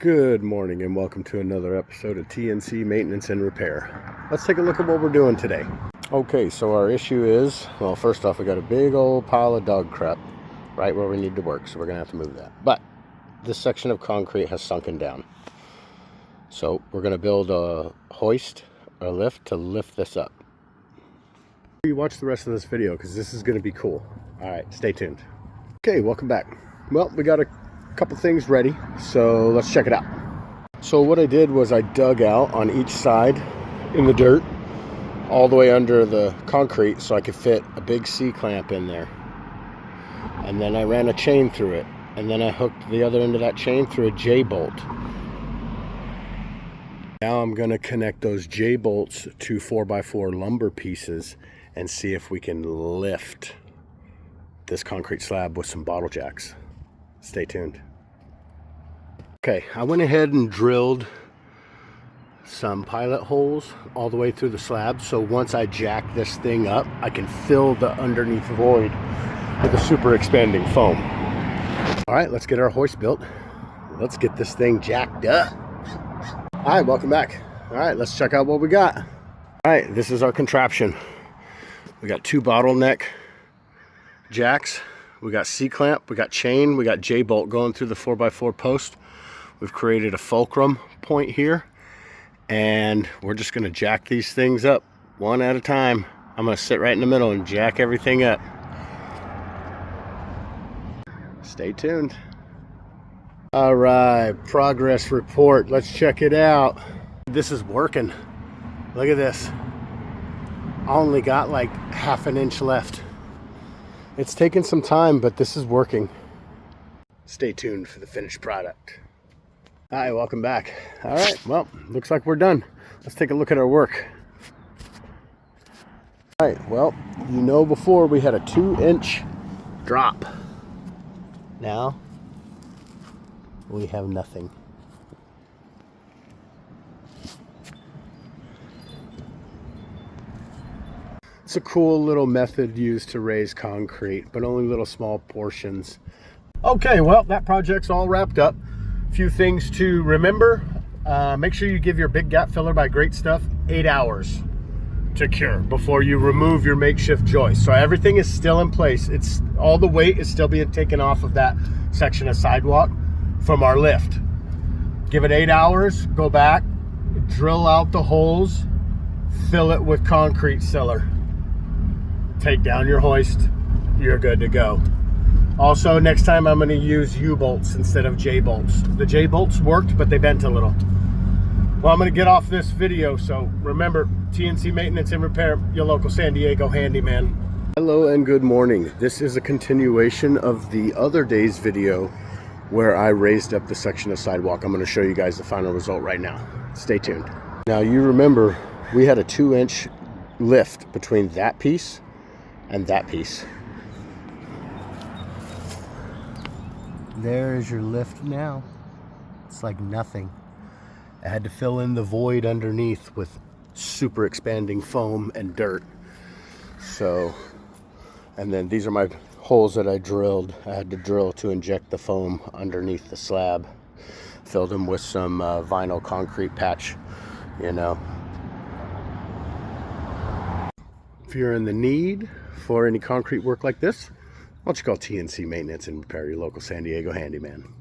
Good morning and welcome to another episode of TNC Maintenance and Repair. Let's take a look at what we're doing today. Okay, so our issue is, well, first off, we got a big old pile of dog crap right where we need to work, so we're gonna have to move that. But this section of concrete has sunken down. So we're gonna build a hoist or lift to lift this up. You watch the rest of this video because this is gonna be cool. All right, stay tuned. Okay, welcome back. Well, we got a couple things ready, so let's check it out. So what I did was I dug out on each side in the dirt all the way under the concrete so I could fit a big C-clamp in there, and then I ran a chain through it, and then I hooked the other end of that chain through a J-bolt. Now I'm going to connect those J-bolts to 4x4 lumber pieces and see if we can lift this concrete slab with some bottle jacks. Stay tuned. Okay, I went ahead and drilled some pilot holes all the way through the slab, so once I jack this thing up, I can fill the underneath void with a super expanding foam. All right, let's get our hoist built. Let's get this thing jacked up. All right, welcome back. All right, let's check out what we got. All right, this is our contraption. We got two bottleneck jacks. We got C-clamp, we got chain, we got J-bolt going through the 4x4 post. We've created a fulcrum point here, and we're just gonna jack these things up one at a time. I'm gonna sit right in the middle and jack everything up. Stay tuned. All right, progress report. Let's check it out. This is working. Look at this. I only got like half an inch left. It's taken some time, but this is working. Stay tuned for the finished product. Hi, welcome back. All right, well, looks like we're done. Let's take a look at our work. All right, well, you know before we had a 2-inch drop. Now, we have nothing. It's a cool little method used to raise concrete, but only little small portions. Okay, well, that project's all wrapped up. A few things to remember. Make sure you give your big gap filler by Great Stuff 8 hours to cure before you remove your makeshift joist. So everything is still in place. It's all the weight is still being taken off of that section of sidewalk from our lift. Give it 8 hours, go back, drill out the holes, fill it with concrete sealer. Take down your hoist, you're good to go. Also, next time I'm going to use U-bolts instead of J-bolts. The J-bolts worked, but they bent a little. Well, I'm going to get off this video, so remember, TNC Maintenance and Repair, your local San Diego handyman. Hello and good morning. This is a continuation of the other day's video where I raised up the section of sidewalk. I'm going to show you guys the final result right now. Stay tuned. Now, you remember we had a 2-inch lift between that piece and that piece. There is your lift now. It's like nothing. I had to fill in the void underneath with super expanding foam and dirt. So, and then these are my holes that I drilled. I had to drill to inject the foam underneath the slab. Filled them with some vinyl concrete patch, you know. If you're in the need for any concrete work like this, why don't you call TNC Maintenance and Repair, your local San Diego handyman.